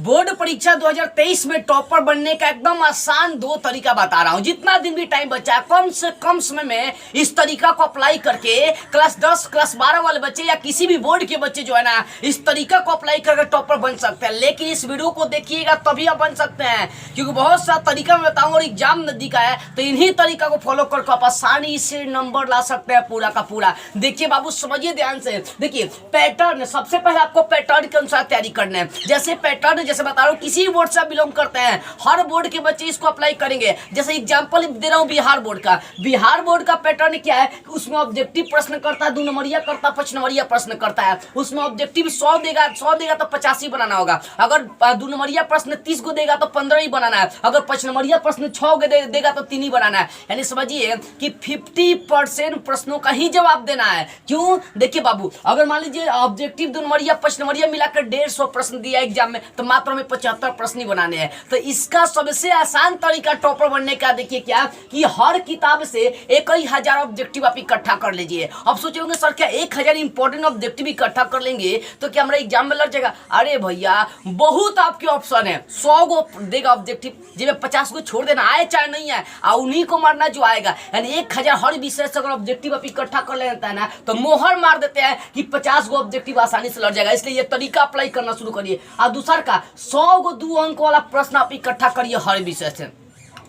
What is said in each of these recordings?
Board परीक्षा 2023 में topper बनने का एकदम आसान 2 तरीका बता रहा हूं। जितना दिन भी टाइम बचा है कम से कम समय में इस तरीका को अप्लाई करके क्लास 10 क्लास 12 वाले बच्चे या किसी भी बोर्ड के बच्चे जो है ना इस तरीका को अप्लाई करके टॉपर बन सकते हैं। लेकिन इस वीडियो को देखिएगा तभी आप बन सकते हैं, क्योंकि बहुत सा तरीका मैं बताऊंगा और एग्जाम नजदीक है, तो इन्हीं तरीका को फॉलो करके आप आसानी से नंबर ला सकते हैं पूरा का पूरा। देखिए बाबू समझिए ध्यान से, देखिए पैटर्न, सबसे पहले आपको पैटर्न के अनुसार तैयारी करना है। जैसे पैटर्न जैसे बता रहा हूँ किसी बोर्ड से बिलोंग करते हैं, हर बोर्ड के बच्चे इसको अप्लाई करेंगे। जैसे एग्जांपल दे रहा हूँ बिहार बोर्ड का। बिहार बोर्ड का पैटर्न क्या है, उसमें ऑब्जेक्टिव प्रश्न करता है, 2 नंबरिया करता है, 5 नंबरिया प्रश्न करता है। उसमें ऑब्जेक्टिव 100 देगा तो 50 ही बनाना होगा। अगर 2 नंबरिया प्रश्न 30 को देगा तो 15 ही बनाना है। अगर 5 नंबरिया प्रश्न 6 को देगा तो 3 ही बनाना है। यानी समझिए कि 50% प्रश्नों का ही जवाब देना है। क्यों? देखिए बाबू, अगर मान लीजिए ऑब्जेक्टिव 2 नंबरिया 5 नंबरिया मिलाकर 150 प्रश्न दिया एग्जाम में, तो मात्र में 75 प्रश्न ही बनाने हैं। तो इसका सबसे आसान तरीका टॉपर बनने का देखिए क्या, कि हर किताब से 1000 ऑब्जेक्टिव आप इकट्ठा कर लीजिए। अब सोचेंगे सर क्या 1000 इंपॉर्टेंट ऑब्जेक्टिव इकट्ठा कर लेंगे तो क्या हमारा एग्जाम में लग जाएगा? अरे भैया बहुत आपके ऑप्शन है, 100 को देगा ऑब्जेक्टिव, जिसमें 50 को छोड़ देना, आए चाहे नहीं है, और उन्हीं को मारना जो आएगा। यानी 1000 हर विषय से अगर ऑब्जेक्टिव आप इकट्ठा कर लेता है ना, तो मोहर मार देते हैं कि 50 को ऑब्जेक्टिव आसानी से लड़ जाएगा। इसलिए ये तरीका अप्लाई करना शुरू करिए। और दूसरा का 100 को 2 अंक वाला प्रश्न आप इकट्ठा करिए हर विषय से।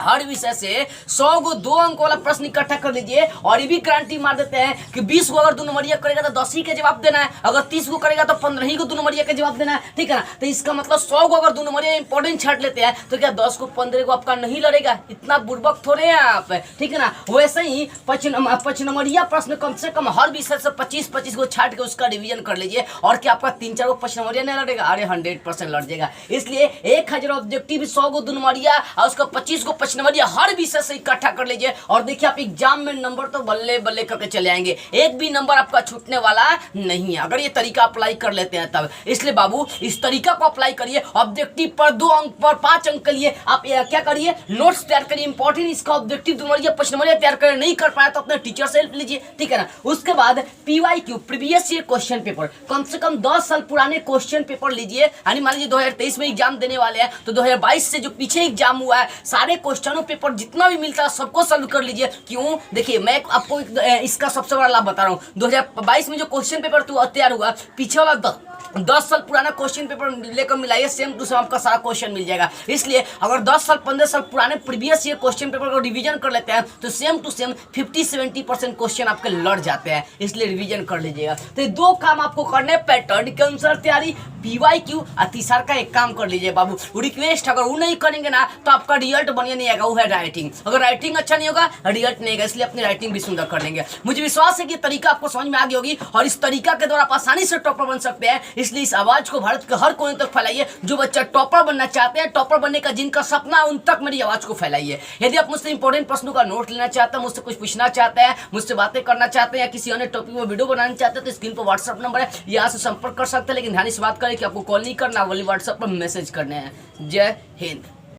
हर विषय से 100 को 2 अंक वाला प्रश्न इकट्ठा कर लीजिए। और ये भी गारंटी मार देते हैं कि 20 को अगर 2 नंबरिया करेगा तो 10 ही के जवाब देना है। अगर 30 को करेगा तो 15 ही को 2 नंबरिया के जवाब देना है, ठीक है ना। तो इसका मतलब 100 को अगर 2 नंबरिया इंपॉर्टेंट छाट लेते हैं तो क्या 10 को 15 को आपका नहीं लड़ेगा? इतना बुर्बक थोड़े हैं आप, ठीक है ना। वैसे ही 5 नंबरिया प्रश्न कम से कम हर विषय से 25 को छाट के उसका रिवीजन कर लीजिए। और क्या आपका 3-4 को 5 नंबरिया नहीं लड़ेगा? अरे 100% लड़ जाएगा। इसलिए 1000 ऑब्जेक्टिव 100 को 2 नंबरिया और उसका 25 को 5 नंबरिया हर विषय से इकट्ठा कर लीजिए। और देखिए आप एग्जाम में नंबर तो बल्ले बल्ले करके चले आएंगे, एक भी नंबर आपका छूटने वाला नहीं है अगर ये तरीका अप्लाई कर लेते हैं तब। इसलिए बाबू इस तरीका को अप्लाई करिए। ऑब्जेक्टिव पर 2 अंक पर 5 अंक के लिए आप क्या करिए, नोट्स तैयार करिए इंपॉर्टेंट। इसका ऑब्जेक्टिव 2 नंबरिया 5 नंबरिया तैयार कर नहीं कर पाया तो अपने टीचर से हेल्प लीजिए, ठीक है ना। उसके बाद PYQ previous year question paper, कम से कम 10 साल पुराने क्वेश्चन पेपर लीजिए। यानी मान लीजिए 2023 में एग्जाम देने वाले हैं तो 2022 से जो पीछे एग्जाम हुआ है सारे क्वेश्चनों पेपर जितना भी मिलता है सबको सॉल्व कर लीजिए। क्यों? देखिए मैं आपको इसका सबसे बड़ा लाभ बता रहा हूँ। 2022 में जो क्वेश्चन पेपर तैयार हुआ, पीछे वाला 10 साल पुराना क्वेश्चन पेपर लेकर मिलाइए, सेम टू सेम आपका सारा क्वेश्चन मिल जाएगा। इसलिए अगर 10 साल 15 साल पुराने प्रीवियस ईयर क्वेश्चन पेपर को रिवीजन कर लेते हैं तो सेम टू सेम 50-70% क्वेश्चन आपके लड़ जाते हैं। इसलिए रिवीजन कर लीजिएगा। तो ये 2 काम आपको करने हैं, पैटर्न के अनुसार तैयारी, PYQ, और तीसरा का एक काम कर लीजिए बाबू, रिक्वेस्ट अगर वो नहीं करेंगे ना तो आपका रिजल्ट बढ़िया नहीं आएगा, वो है राइटिंग। अगर राइटिंग अच्छा नहीं होगा रिजल्ट नहीं आएगा। इसलिए अपनी राइटिंग भी सुंदर कर लेंगे। मुझे विश्वास है कि तरीका आपको समझ में आ गई होगी और इस तरीका के द्वारा आप आसानी से टॉपर बन सकते हैं। इसलिए इस आवाज को भारत के हर कोने तक फैलाइए। जो बच्चा टॉपर बनना चाहते हैं, टॉपर बनने का जिनका सपना उन तक मेरी आवाज को फैलाइए। यदि आप मुझसे इंपॉर्टेंट प्रश्नों का नोट लेना चाहते हैं, मुझसे कुछ पूछना चाहते हैं, मुझसे बातें करना चाहते हैं या किसी अन्य टॉपिक में वीडियो बनाना चाहते हैं तो स्क्रीन पर व्हाट्सएप नंबर है, यहाँ से संपर्क कर सकते हैं। लेकिन ध्यान से बात करें कि आपको कॉल नहीं करना, वही व्हाट्सएप पर मैसेज करने हैं। जय हिंद।